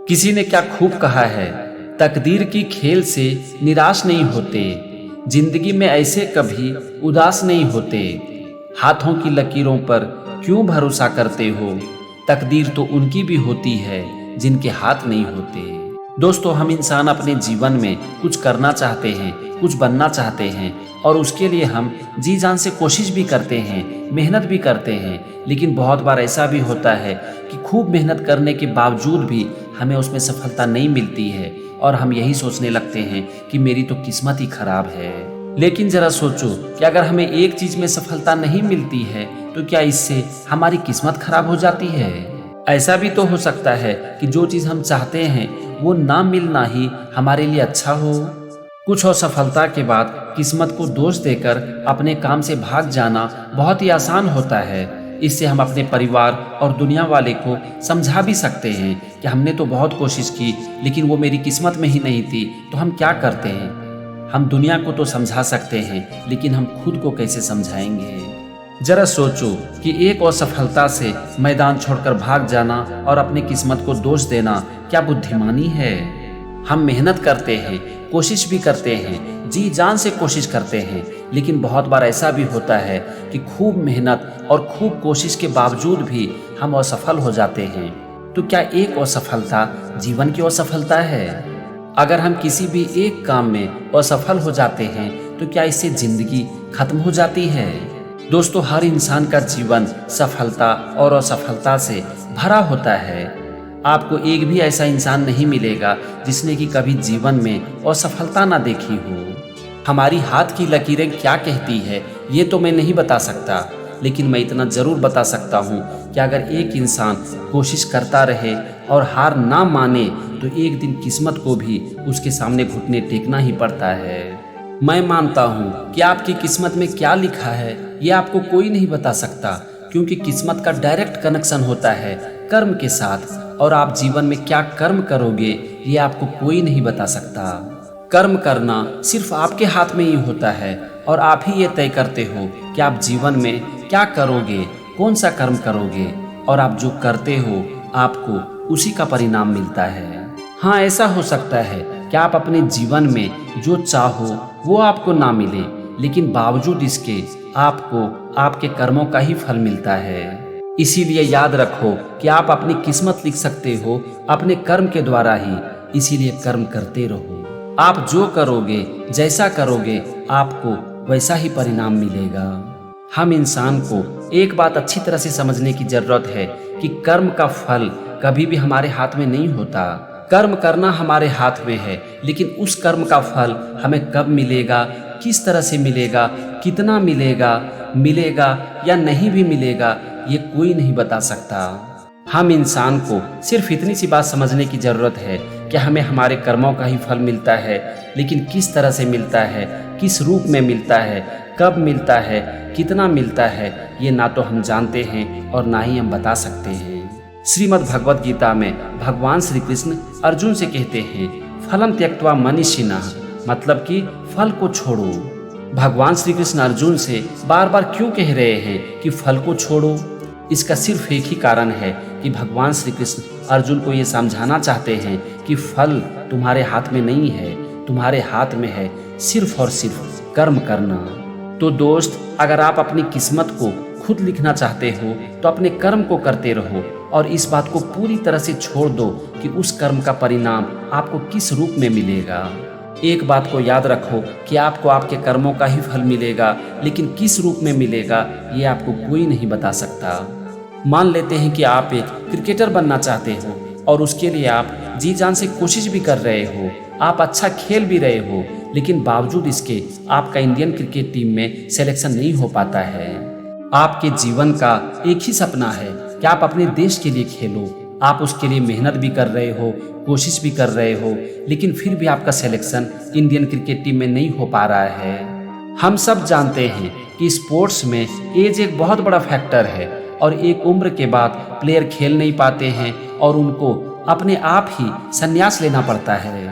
किसी ने क्या खूब कहा है, तकदीर की खेल से निराश नहीं होते, जिंदगी में ऐसे कभी उदास नहीं होते। हाथों की लकीरों पर क्यों भरोसा करते हो, तकदीर तो उनकी भी होती है जिनके हाथ नहीं होते। दोस्तों, हम इंसान अपने जीवन में कुछ करना चाहते हैं, कुछ बनना चाहते हैं और उसके लिए हम जी जान से कोशिश भी करते हैं, मेहनत भी करते हैं। लेकिन बहुत बार ऐसा भी होता है कि खूब मेहनत करने के बावजूद भी हमें उसमें सफलता नहीं मिलती है और हम यही सोचने लगते हैं कि मेरी तो किस्मत ही खराब है। लेकिन जरा सोचो कि अगर हमें एक चीज में सफलता नहीं मिलती है तो क्या इससे हमारी किस्मत खराब हो जाती है? ऐसा भी तो हो सकता है कि जो चीज हम चाहते हैं वो ना मिलना ही हमारे लिए अच्छा हो। कुछ असफलता के बाद किस्मत को दोष देकर अपने काम से भाग जाना बहुत ही आसान होता है। इससे हम अपने परिवार और दुनिया वाले को समझा भी सकते हैं कि हमने तो बहुत कोशिश की लेकिन वो मेरी किस्मत में ही नहीं थी। तो हम क्या करते हैं, हम दुनिया को तो समझा सकते हैं लेकिन हम खुद को कैसे समझाएंगे? जरा सोचो कि एक असफलता से मैदान छोड़कर भाग जाना और अपनी किस्मत को दोष देना क्या बुद्धिमानी है? हम मेहनत करते हैं, कोशिश भी करते हैं, जी जान से कोशिश करते हैं, लेकिन बहुत बार ऐसा भी होता है कि खूब मेहनत और खूब कोशिश के बावजूद भी हम असफल हो जाते हैं। तो क्या एक असफलता जीवन की असफलता है? अगर हम किसी भी एक काम में असफल हो जाते हैं तो क्या इससे जिंदगी खत्म हो जाती है? दोस्तों, हर इंसान का जीवन सफलता और असफलता से भरा होता है। आपको एक भी ऐसा इंसान नहीं मिलेगा जिसने कि कभी जीवन में असफलता ना देखी हो। हमारी हाथ की लकीरें क्या कहती है ये तो मैं नहीं बता सकता, लेकिन मैं इतना जरूर बता सकता हूँ कि अगर एक इंसान कोशिश करता रहे और हार ना माने तो एक दिन किस्मत को भी उसके सामने घुटने टेकना ही पड़ता है। मैं मानता हूँ कि आपकी किस्मत में क्या लिखा है ये आपको कोई नहीं बता सकता, क्योंकि किस्मत का डायरेक्ट कनेक्शन होता है कर्म के साथ, और आप जीवन में क्या कर्म करोगे ये आपको कोई नहीं बता सकता। कर्म करना सिर्फ आपके हाथ में ही होता है और आप ही ये तय करते हो कि आप जीवन में क्या करोगे, कौन सा कर्म करोगे, और आप जो करते हो आपको उसी का परिणाम मिलता है। हाँ, ऐसा हो सकता है कि आप अपने जीवन में जो चाहो वो आपको ना मिले, लेकिन बावजूद इसके आपको आपके कर्मों का ही फल मिलता है। इसीलिए याद रखो कि आप अपनी किस्मत लिख सकते हो अपने कर्म के द्वारा ही, इसीलिए कर्म करते रहो। आप जो करोगे, जैसा करोगे, आपको वैसा ही परिणाम मिलेगा। हम इंसान को एक बात अच्छी तरह से समझने की जरूरत है कि कर्म का फल कभी भी हमारे हाथ में नहीं होता। कर्म करना हमारे हाथ में है, लेकिन उस कर्म का फल हमें कब मिलेगा, किस तरह से मिलेगा, कितना मिलेगा या नहीं भी मिलेगा, ये कोई नहीं बता सकता। हम इंसान को सिर्फ इतनी सी बात समझने की जरूरत है कि हमें हमारे कर्मों का ही फल मिलता है, लेकिन किस तरह से मिलता है, किस रूप में मिलता है, कब मिलता है, कितना मिलता है, ये ना तो हम जानते हैं और ना ही हम बता सकते हैं। श्रीमद् भगवद गीता में भगवान श्री कृष्ण अर्जुन से कहते हैं, फलम त्यक्त्वा मनीषिणः, मतलब कि फल को छोड़ो। भगवान श्री कृष्ण अर्जुन से बार बार क्यों कह रहे हैं कि फल को छोड़ो? इसका सिर्फ एक ही कारण है कि भगवान श्री कृष्ण अर्जुन को ये समझाना चाहते हैं कि फल तुम्हारे हाथ में नहीं है, तुम्हारे हाथ में है सिर्फ और सिर्फ कर्म करना। तो दोस्त, अगर आप अपनी किस्मत को खुद लिखना चाहते हो तो अपने कर्म को करते रहो और इस बात को पूरी तरह से छोड़ दो कि उस कर्म का परिणाम आपको किस रूप में मिलेगा। एक बात को याद रखो कि आपको आपके कर्मों का ही फल मिलेगा, लेकिन किस रूप में मिलेगा ये आपको कोई नहीं बता सकता। मान लेते हैं कि आप एक क्रिकेटर बनना चाहते हो और उसके लिए आप जी जान से कोशिश भी कर रहे हो, आप अच्छा खेल भी रहे हो, लेकिन बावजूद इसके आपका इंडियन क्रिकेट टीम में सिलेक्शन नहीं हो पाता है। आपके जीवन का एक ही सपना है कि आप अपने देश के लिए खेलो, आप उसके लिए मेहनत भी कर रहे हो, कोशिश भी कर रहे हो, लेकिन फिर भी आपका सिलेक्शन इंडियन क्रिकेट टीम में नहीं हो पा रहा है। हम सब जानते हैं कि स्पोर्ट्स में एज एक बहुत बड़ा फैक्टर है और एक उम्र के बाद प्लेयर खेल नहीं पाते हैं और उनको अपने आप ही संन्यास लेना पड़ता है।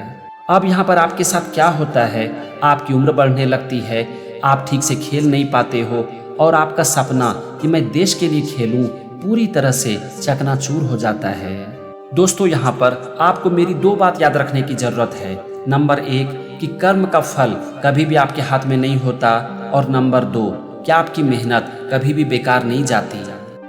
अब यहाँ पर आपके साथ क्या होता है, आपकी उम्र बढ़ने लगती है, आप ठीक से खेल नहीं पाते हो और आपका सपना कि मैं देश के लिए खेलूं पूरी तरह से चकनाचूर हो जाता है। दोस्तों यहाँ पर आपको मेरी दो बात याद रखने की जरूरत है। नंबर 1 कि कर्म का फल कभी भी आपके हाथ में नहीं होता, और नंबर 2 कि आपकी मेहनत कभी भी बेकार नहीं जाती।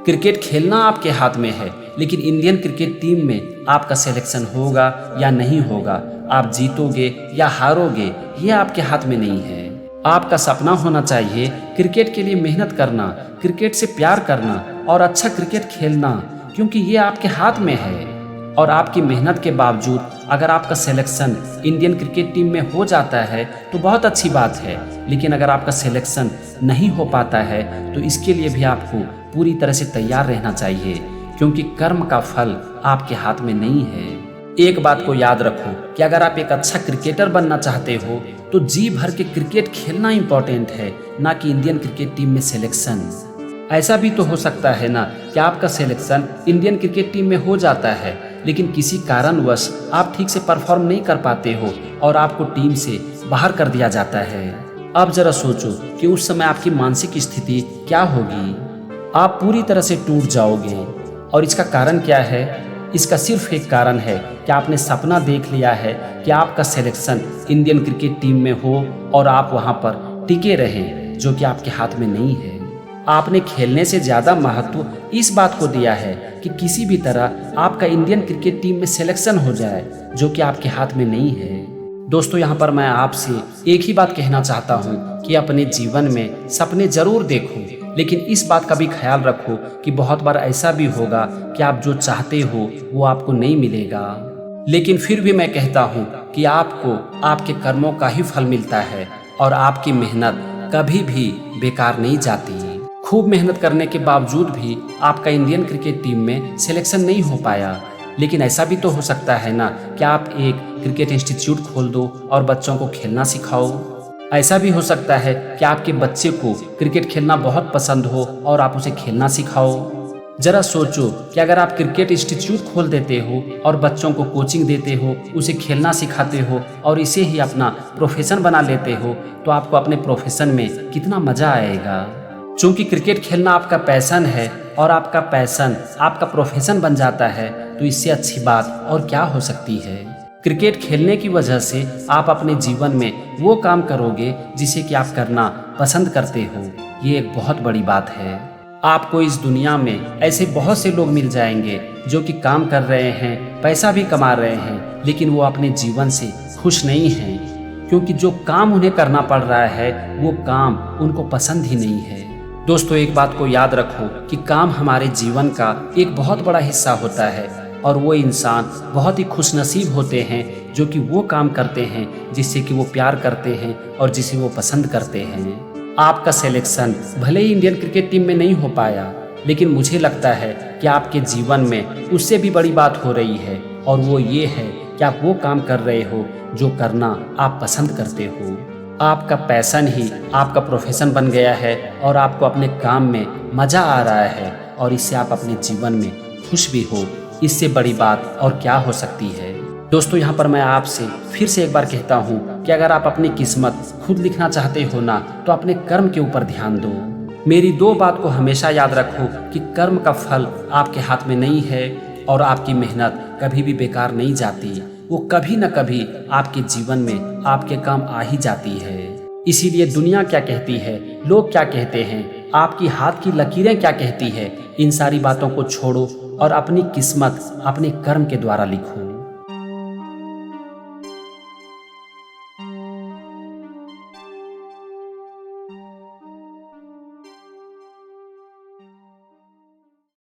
क्रिकेट खेलना आपके हाथ में है, लेकिन इंडियन क्रिकेट टीम में आपका सिलेक्शन होगा या नहीं होगा, आप जीतोगे या हारोगे, ये आपके हाथ में नहीं है। आपका सपना होना चाहिए क्रिकेट के लिए मेहनत करना, क्रिकेट से प्यार करना और अच्छा क्रिकेट खेलना, क्योंकि ये आपके हाथ में है। और आपकी मेहनत के बावजूद अगर आपका सिलेक्शन इंडियन क्रिकेट टीम में हो जाता है तो बहुत अच्छी बात है, लेकिन अगर आपका सिलेक्शन नहीं हो पाता है तो इसके लिए भी आपको पूरी तरह से तैयार रहना चाहिए, क्योंकि कर्म का फल आपके हाथ में नहीं है। एक बात को याद रखो कि अगर आप एक अच्छा क्रिकेटर बनना चाहते हो तो जी भर के क्रिकेट खेलना इम्पोर्टेंट है, ना कि इंडियन क्रिकेट टीम में सिलेक्शन। ऐसा भी तो हो सकता है ना कि आपका सिलेक्शन इंडियन क्रिकेट टीम में हो जाता है, लेकिन किसी कारणवश आप ठीक से परफॉर्म नहीं कर पाते हो और आपको टीम से बाहर कर दिया जाता है। अब जरा सोचो कि उस समय आपकी मानसिक स्थिति क्या होगी। आप पूरी तरह से टूट जाओगे। और इसका कारण क्या है? इसका सिर्फ एक कारण है कि आपने सपना देख लिया है कि आपका सिलेक्शन इंडियन क्रिकेट टीम में हो और आप वहां पर टिके रहें, जो कि आपके हाथ में नहीं है। आपने खेलने से ज़्यादा महत्व इस बात को दिया है कि किसी भी तरह आपका इंडियन क्रिकेट टीम में सिलेक्शन हो जाए, जो कि आपके हाथ में नहीं है। दोस्तों यहाँ पर मैं आपसे एक ही बात कहना चाहता हूँ कि अपने जीवन में सपने जरूर देखो, लेकिन इस बात का भी ख्याल रखो कि बहुत बार ऐसा भी होगा कि आप जो चाहते हो वो आपको नहीं मिलेगा। लेकिन फिर भी मैं कहता हूँ कि आपको आपके कर्मों का ही फल मिलता है और आपकी मेहनत कभी भी बेकार नहीं जाती। खूब मेहनत करने के बावजूद भी आपका इंडियन क्रिकेट टीम में सिलेक्शन नहीं हो पाया, लेकिन ऐसा भी तो हो सकता है ना कि आप एक क्रिकेट इंस्टीट्यूट खोल दो और बच्चों को खेलना सिखाओ। ऐसा भी हो सकता है कि आपके बच्चे को क्रिकेट खेलना बहुत पसंद हो और आप उसे खेलना सिखाओ। जरा सोचो कि अगर आप क्रिकेट इंस्टीट्यूट खोल देते हो और बच्चों को कोचिंग देते हो, उसे खेलना सिखाते हो और इसे ही अपना प्रोफेशन बना लेते हो, तो आपको अपने प्रोफेशन में कितना मजा आएगा। चूंकि क्रिकेट खेलना आपका पैशन है और आपका पैशन आपका प्रोफेशन बन जाता है, तो इससे अच्छी बात और क्या हो सकती है। क्रिकेट खेलने की वजह से आप अपने जीवन में वो काम करोगे जिसे कि आप करना पसंद करते हो। ये एक बहुत बड़ी बात है। आपको इस दुनिया में ऐसे बहुत से लोग मिल जाएंगे जो कि काम कर रहे हैं, पैसा भी कमा रहे हैं, लेकिन वो अपने जीवन से खुश नहीं हैं, क्योंकि जो काम उन्हें करना पड़ रहा है वो काम उनको पसंद ही नहीं है। दोस्तों एक बात को याद रखो कि काम हमारे जीवन का एक बहुत बड़ा हिस्सा होता है और वो इंसान बहुत ही खुशनसीब होते हैं जो कि वो काम करते हैं जिससे कि वो प्यार करते हैं और जिसे वो पसंद करते हैं। आपका सिलेक्शन भले ही इंडियन क्रिकेट टीम में नहीं हो पाया, लेकिन मुझे लगता है कि आपके जीवन में उससे भी बड़ी बात हो रही है, और वो ये है कि आप वो काम कर रहे हो जो करना आप पसंद करते हो। आपका पैशन ही आपका प्रोफेशन बन गया है और आपको अपने काम में मज़ा आ रहा है और इससे आप अपने जीवन में खुश भी हो। इससे बड़ी बात और क्या हो सकती है। दोस्तों यहाँ पर मैं आपसे फिर से एक बार कहता हूँ कि अगर आप अपनी किस्मत खुद लिखना चाहते हो ना, तो अपने कर्म के ऊपर ध्यान दो। मेरी दो बात को हमेशा याद रखो कि कर्म का फल आपके हाथ में नहीं है और आपकी मेहनत कभी भी बेकार नहीं जाती। वो कभी न कभी आपके जीवन में आपके काम आ ही जाती है। इसीलिए दुनिया क्या कहती है, लोग क्या कहते हैं, आपकी हाथ की लकीरें क्या कहती है, इन सारी बातों को छोड़ो और अपनी किस्मत अपने कर्म के द्वारा लिखो।